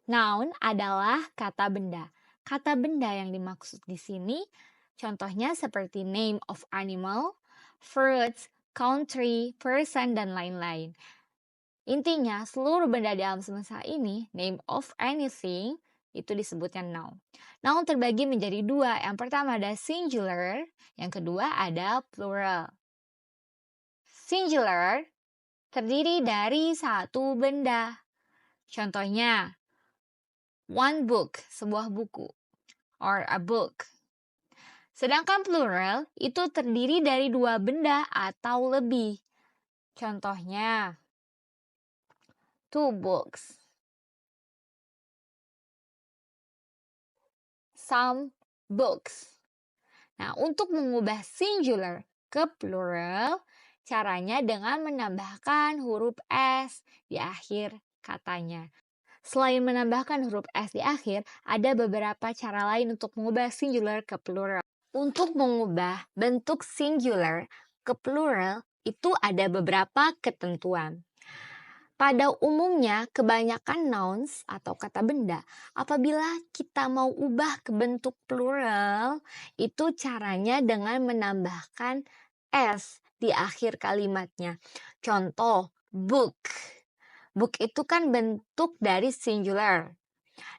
Noun adalah kata benda. Kata benda yang dimaksud di sini contohnya seperti name of animal, fruits, country, person, dan lain-lain. Intinya, seluruh benda di alam semesta ini, name of anything, itu disebutnya noun. Noun terbagi menjadi dua. Yang pertama ada singular, yang kedua ada plural. Singular terdiri dari satu benda. Contohnya, one book, sebuah buku, or a book. Sedangkan plural itu terdiri dari dua benda atau lebih. Contohnya, two books, some books. Nah, untuk mengubah singular ke plural, caranya dengan menambahkan huruf S di akhir katanya. Selain menambahkan huruf S di akhir, ada beberapa cara lain untuk mengubah singular ke plural. Untuk mengubah bentuk singular ke plural, itu ada beberapa ketentuan. Pada umumnya, kebanyakan nouns atau kata benda, apabila kita mau ubah ke bentuk plural, itu caranya dengan menambahkan S di akhir kalimatnya. Contoh, book. Book itu kan bentuk dari singular.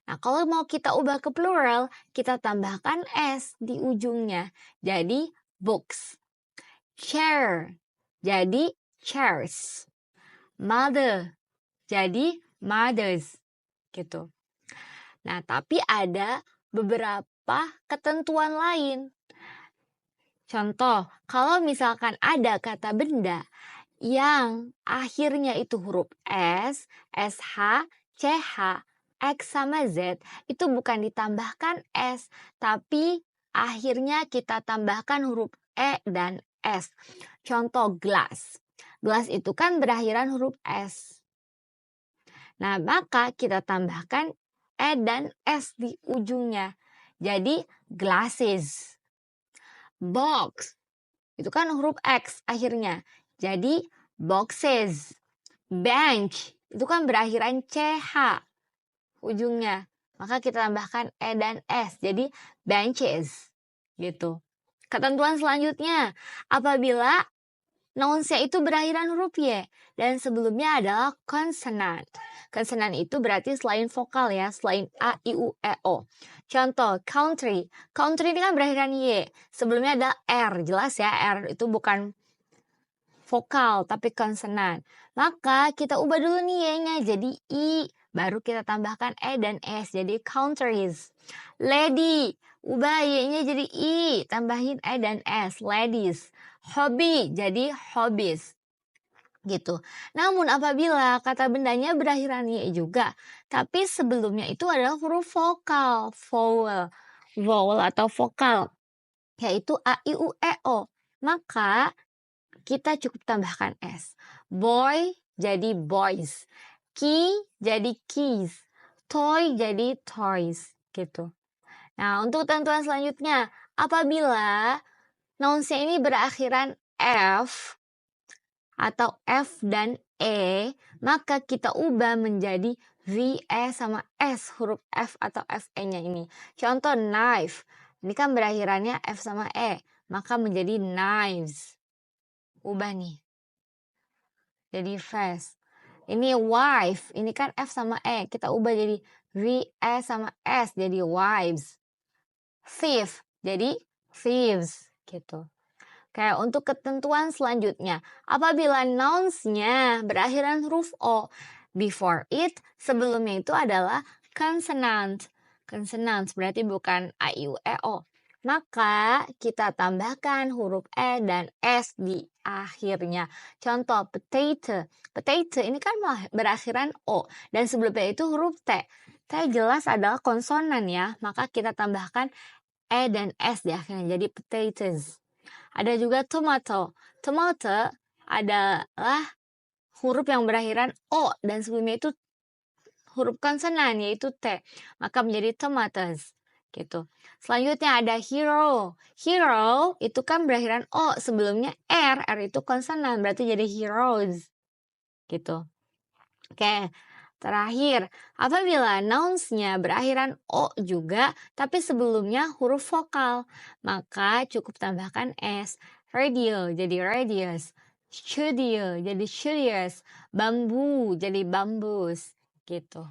Nah, kalau mau kita ubah ke plural, kita tambahkan S di ujungnya. Jadi, books. Chair, jadi chairs. Mother, jadi mothers, gitu. Nah, tapi ada beberapa ketentuan lain. Contoh, kalau misalkan ada kata benda yang akhirnya itu huruf S, SH, CH, X sama Z, itu bukan ditambahkan S, tapi akhirnya kita tambahkan huruf E dan S. Contoh, glass. Glass itu kan berakhiran huruf S. Nah, maka kita tambahkan E dan S di ujungnya. Jadi, glasses. Box. Itu kan huruf X akhirnya. Jadi, boxes. Bench. Itu kan berakhiran CH ujungnya. Maka kita tambahkan E dan S. Jadi, benches. Gitu. Ketentuan selanjutnya, apabila nounsnya itu berakhiran huruf Y dan sebelumnya adalah konsonan. Konsonan itu berarti selain vokal ya, selain A, I, U, E, O. Contoh, country. Country ini kan berakhiran Y. Sebelumnya ada R, jelas ya, R itu bukan vokal tapi konsonan. Maka kita ubah dulu nih Y-nya jadi I, baru kita tambahkan E dan S jadi countries. Lady, ubah Y-nya jadi I, tambahin E dan S, ladies. Hobby jadi hobbies. Gitu. Namun apabila kata bendanya berakhiran Y juga, tapi sebelumnya itu adalah huruf vokal, vowel atau vokal, yaitu A, I, U, E, O, maka kita cukup tambahkan S. Boy jadi boys, key jadi keys, toy jadi toys, gitu. Nah, untuk ketentuan selanjutnya, apabila nounsnya ini berakhiran F atau F dan E, maka kita ubah menjadi VE sama S, huruf F atau FE-nya ini. Contoh, knife. Ini kan berakhirannya F sama E, maka menjadi knives. Ubah nih. Jadi face. Ini wife. Ini kan F sama E. Kita ubah jadi VE sama S, jadi wives. Thief. Jadi thieves. Gitu. Kayak untuk ketentuan selanjutnya, apabila nouns-nya berakhiran huruf O, before it, sebelumnya itu adalah consonant. Consonant berarti bukan A, I, U, E, O. Maka kita tambahkan huruf E dan S di akhirnya. Contoh, potato. Potato ini kan berakhiran O, dan sebelumnya itu huruf T. T jelas adalah konsonan ya, maka kita tambahkan E dan S di akhirnya, jadi potatoes. Ada juga tomato. Tomato adalah huruf yang berakhiran O dan sebelumnya itu huruf konsonan yaitu T. Maka menjadi tomatoes. Gitu. Selanjutnya ada hero. Hero itu kan berakhiran O, sebelumnya R. R itu konsonan berarti jadi heroes. Gitu. Oke. Terakhir, apabila nouns-nya berakhiran o juga, tapi sebelumnya huruf vokal, maka cukup tambahkan s. Radio jadi radius, studio jadi studios, bambu jadi bambus, gitu.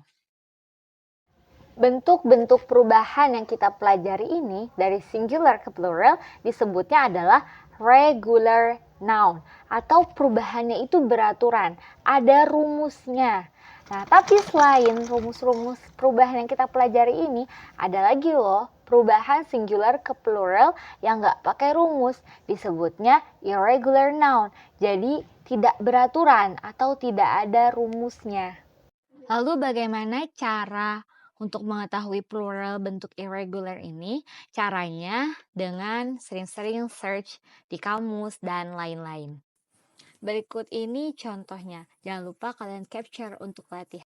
Bentuk-bentuk perubahan yang kita pelajari ini dari singular ke plural disebutnya adalah regular noun, atau perubahannya itu beraturan, ada rumusnya. Nah, tapi selain rumus-rumus perubahan yang kita pelajari ini, ada lagi loh perubahan singular ke plural yang nggak pakai rumus, disebutnya irregular noun. Jadi tidak beraturan atau tidak ada rumusnya. Lalu bagaimana cara untuk mengetahui plural bentuk irregular ini? Caranya dengan sering-sering search di kamus dan lain-lain. Berikut ini contohnya. Jangan lupa kalian capture untuk latihan.